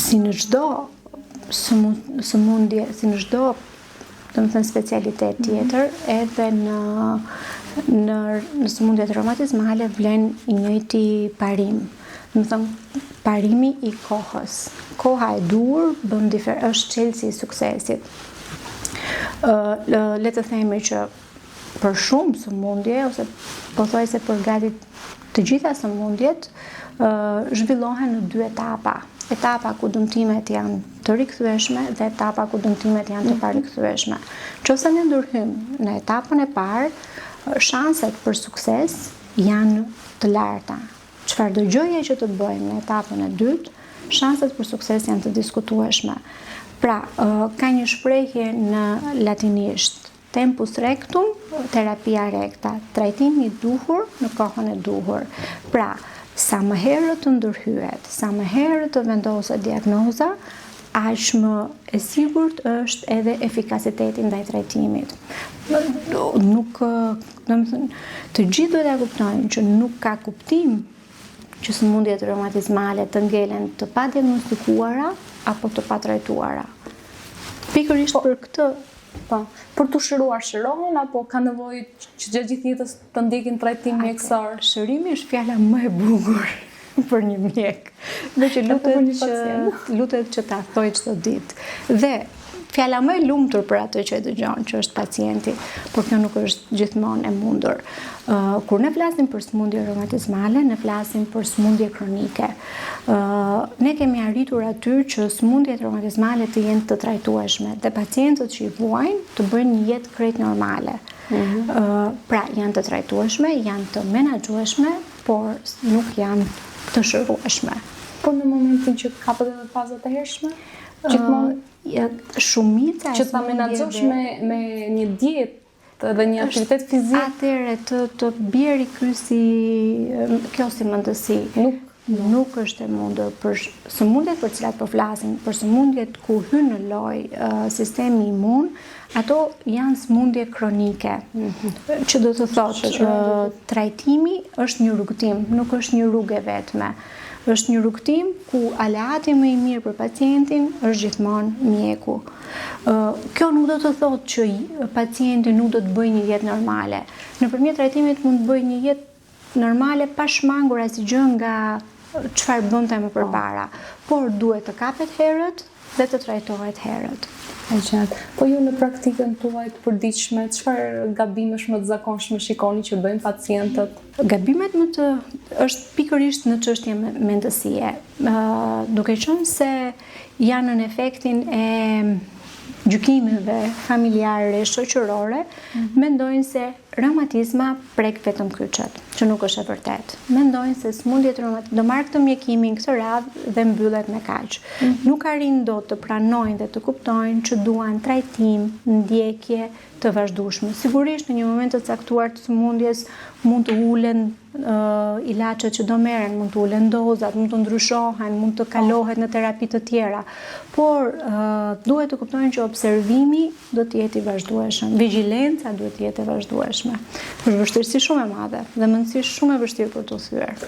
si në çdo sëmundje, si në çdo specialitet tjetër, edhe në sëmundjet reumatizmale vlen i njëjti parim. Parimi i kohës. Koha e dur është çelësi i suksesit. Le të themi që për shumë sëmundje, ose pothuajse për gati të gjitha sëmundjet, zhvillohen në 2 etapa. Etapa ku dëmtimet janë të rikthyeshme dhe etapa ku dëmtimet janë të parikthyeshme. Nëse ne ndërhyjmë në etapën e parë, shanset për sukses janë të larta. Çfarëdo gjëje që të bëjmë në etapën e dytë, shanset për sukses janë të diskutueshme. Pra, ka një shprehje në latinisht, tempus rectum, terapia recta, trajtimi i duhur në kohën e duhur. Pra, sa më herët të ndërhyet, sa më herët të vendoset diagnoza, aq më e sigurt është edhe efikasiteti ndaj trajtimit. Të gjithë duhet ta kuptojnë që nuk ka kuptim që sëmundjet reumatizmale të ngelen të padiagnostikuara apo të patrajtuara. Pikërisht për këtë, për të shëruar shërohen apo ka nevojë që gjatë gjithë jetës të ndjekin trajtim mjekësor? Shërimi është fjala më e bukur për një mjek, dhe që lutet që ta thojë çdo ditë. Dhe fjala më e lumtur për atë që e dëgjon, që është pacienti, por kjo nuk është gjithmonë e mundur. Kur ne flasim për sëmundje reumatizmale, ne flasim për sëmundje kronike. Ne kemi arritur aty që sëmundjet reumatizmale të jenë të trajtueshme dhe pacientët që i vuajnë të bëjnë një jetë krejt normale. Pra, janë të trajtueshme, janë të menaxhueshme, por nuk janë të shërueshme. Po në momentin që kapet edhe fazat e hershme, shumica që ta menaxhosh me një dietë dhe një aktivitet fizik. Atëherë të bjerë krysi, kjo si mendësi nuk është e mundur. Për sëmundjet për cilat po flasim, për sëmundjet ku hyn në lojë sistemi imun, ato janë sëmundje kronike. Që do të thotë trajtimi është një rrugëtim, nuk është një rrugë e vetme. Është një rrugëtim ku aleati më i mirë për pacientin është gjithmonë mjeku. Kjo nuk do të thotë që pacienti nuk do të bëjë një jetë normale. Nëpërmjet trajtimit mund të bëjë një jetë normale pa shmangur asgjë nga çfarë bënte më përpara, por duhet të kapet herët dhe të trajtohet herët. Po ju në praktikën tuaj të përditshme, çfarë gabimesh më të zakonshme shikoni që bëjnë pacientët? Gabimet është pikërisht në çështje mendësie. Duke qenë se janë në efektin e gjykimeve familjare, shoqërore, mendojnë se reumatizma prek vetëm kyçet, që nuk është e vërtet. Mendojnë se sëmundjet reumatike do marrë këtë mjekimin këtë radhë dhe mbyllet me kaq. Nuk arrin dot të pranojnë dhe të kuptojnë që duan trajtim, ndjekje të vazhdueshme. Sigurisht në një moment të caktuar të sëmundjes mund të ulen ilaçet që do merren, mund të ulen dozat, mund të ndryshohen, mund të kalohet në terapi të tjera. Por duhet të kuptojnë që observimi do të jetë i vazhdueshëm, vigjilenca duhet të jetë e vazhdueshme. Është vështirësi shumë e madhe dhe mendësi shumë e vështirë për të thyer.